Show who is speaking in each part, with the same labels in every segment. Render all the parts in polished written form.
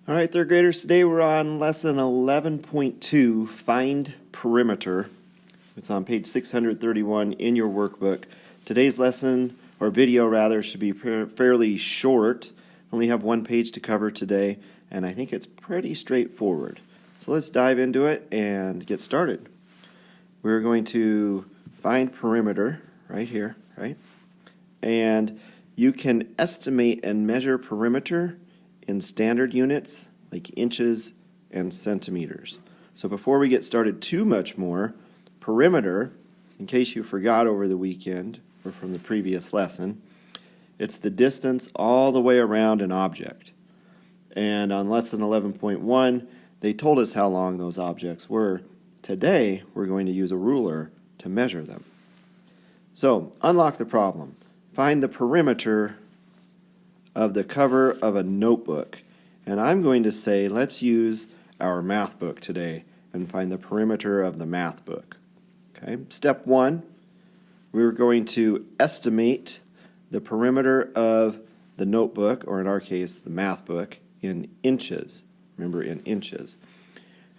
Speaker 1: All right, third graders, today we're on lesson 11.2, Find Perimeter. It's on page 631 in your workbook. Today's lesson, or video rather, should be fairly short. Only have one page to cover today, and I think it's pretty straightforward. So let's dive into it and get started. We're going to find perimeter right here, right? And you can estimate and measure perimeter in standard units like inches and centimeters. So before we get started too much more, perimeter, in case you forgot over the weekend or from the previous lesson, it's the distance all the way around an object. And on lesson 11.1, they told us how long those objects were. Today, we're going to use a ruler to measure them. So, unlock the problem. Find the perimeter of the cover of a notebook. And I'm going to say, let's use our math book today and find the perimeter of the math book. Okay. Step one, we're going to estimate the perimeter of the notebook, or in our case, the math book, in inches. Remember, in inches.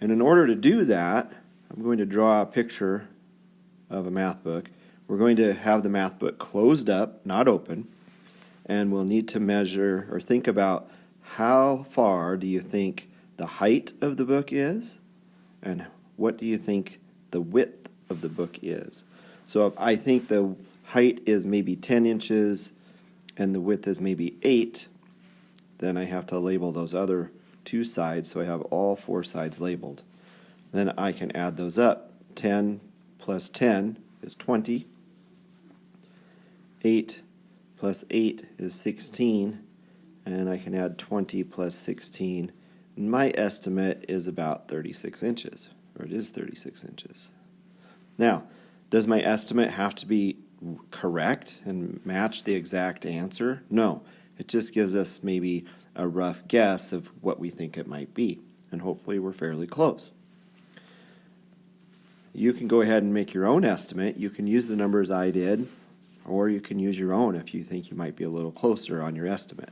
Speaker 1: And in order to do that, I'm going to draw a picture of a math book. We're going to have the math book closed up, not open, and we'll need to measure or think about how far do you think the height of the book is, and what do you think the width of the book is. So if I think the height is maybe 10 inches and the width is maybe 8, then I have to label those other two sides so I have all four sides labeled. Then I can add those up. 10 plus 10 is 20. 8 plus 8 is 16. And I can add 20 plus 16. And my estimate is about 36 inches, or it is 36 inches. Now, does my estimate have to be correct and match the exact answer? No. It just gives us maybe a rough guess of what we think it might be. And hopefully we're fairly close. You can go ahead and make your own estimate. You can use the numbers I did, or you can use your own if you think you might be a little closer on your estimate.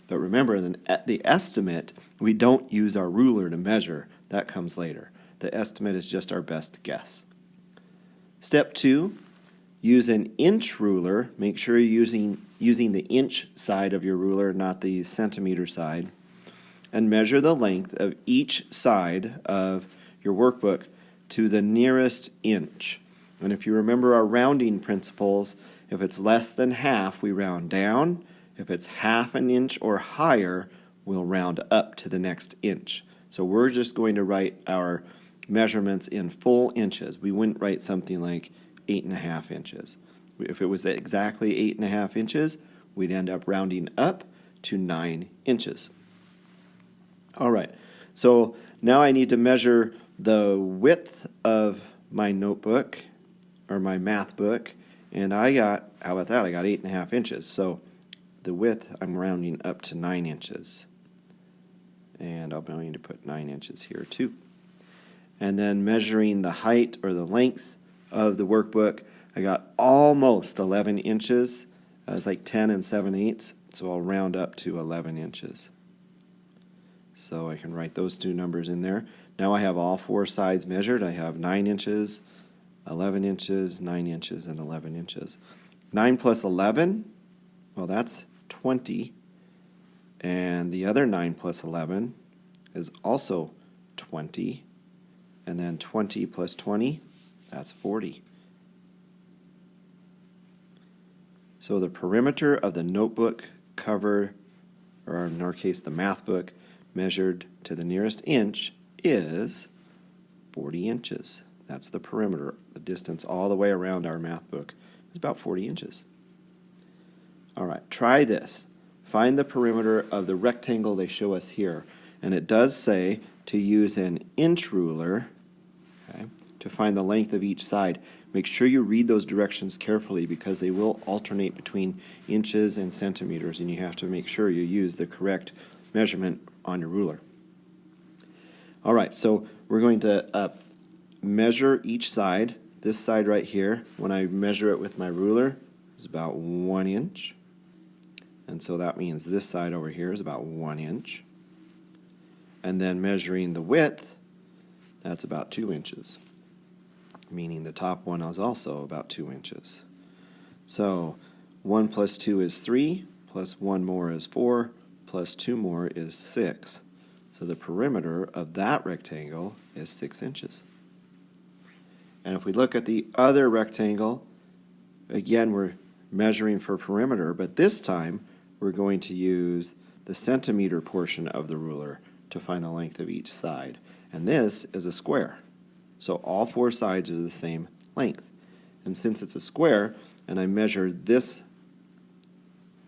Speaker 1: But remember, the estimate, we don't use our ruler to measure. That comes later. The estimate is just our best guess. Step 2, use an inch ruler. Make sure you're using the inch side of your ruler, not the centimeter side. And measure the length of each side of your workbook to the nearest inch. And if you remember our rounding principles, if it's less than half, we round down. If it's half an inch or higher, we'll round up to the next inch. So we're just going to write our measurements in full inches. We wouldn't write something like 8.5 inches. If it was exactly 8.5 inches, we'd end up rounding up to 9 inches. All right, so now I need to measure the width of my notebook, or my math book, and how about that? I got 8.5 inches. So the width, I'm rounding up to 9 inches. And I'm going to put 9 inches here too. And then measuring the height or the length of the workbook, I got almost 11 inches. It's like 10 7/8, so I'll round up to 11 inches. So I can write those two numbers in there. Now I have all four sides measured. I have 9 inches, 11 inches, 9 inches, and 11 inches. 9 plus 11, well, that's 20. And the other 9 plus 11 is also 20. And then 20 plus 20, that's 40. So the perimeter of the notebook cover, or in our case the math book, measured to the nearest inch is 40 inches. That's the perimeter. The distance all the way around our math book is about 40 inches. All right, try this. Find the perimeter of the rectangle they show us here. And it does say to use an inch ruler, okay, to find the length of each side. Make sure you read those directions carefully because they will alternate between inches and centimeters, and you have to make sure you use the correct measurement on your ruler. All right, so we're going to measure each side. This side right here, when I measure it with my ruler, is about 1 inch. And so that means this side over here is about 1 inch. and then measuring the width, that's about 2 inches, meaning the top one is also about 2 inches. So 1 plus 2 is 3, plus 1 more is 4, plus 2 more is 6. So the perimeter of that rectangle is 6 inches. And if we look at the other rectangle, again, we're measuring for perimeter, but this time we're going to use the centimeter portion of the ruler to find the length of each side. And this is a square. So all 4 sides are the same length. And since it's a square, and I measure this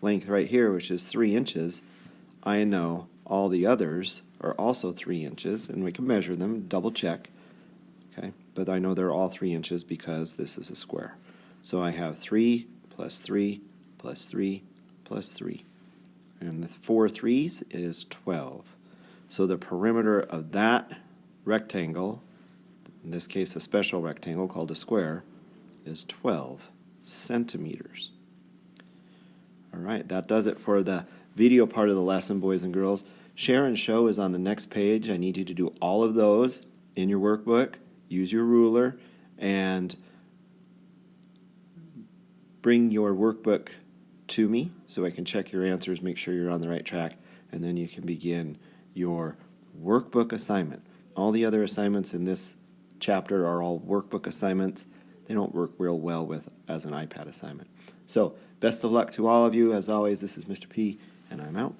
Speaker 1: length right here, which is 3 inches, I know all the others are also 3 inches, and we can measure them, double check. Okay, but I know they're all 3 inches because this is a square. So I have 3 plus 3 plus 3 plus 3. And the 4 3s is 12. So the perimeter of that rectangle, in this case a special rectangle called a square, is 12 centimeters. All right, that does it for the video part of the lesson, boys and girls. Share and show is on the next page. I need you to do all of those in your workbook. Use your ruler and bring your workbook to me so I can check your answers, make sure you're on the right track, and then you can begin your workbook assignment. All the other assignments in this chapter are all workbook assignments. They don't work real well with as an iPad assignment. So, best of luck to all of you. As always, this is Mr. P, and I'm out.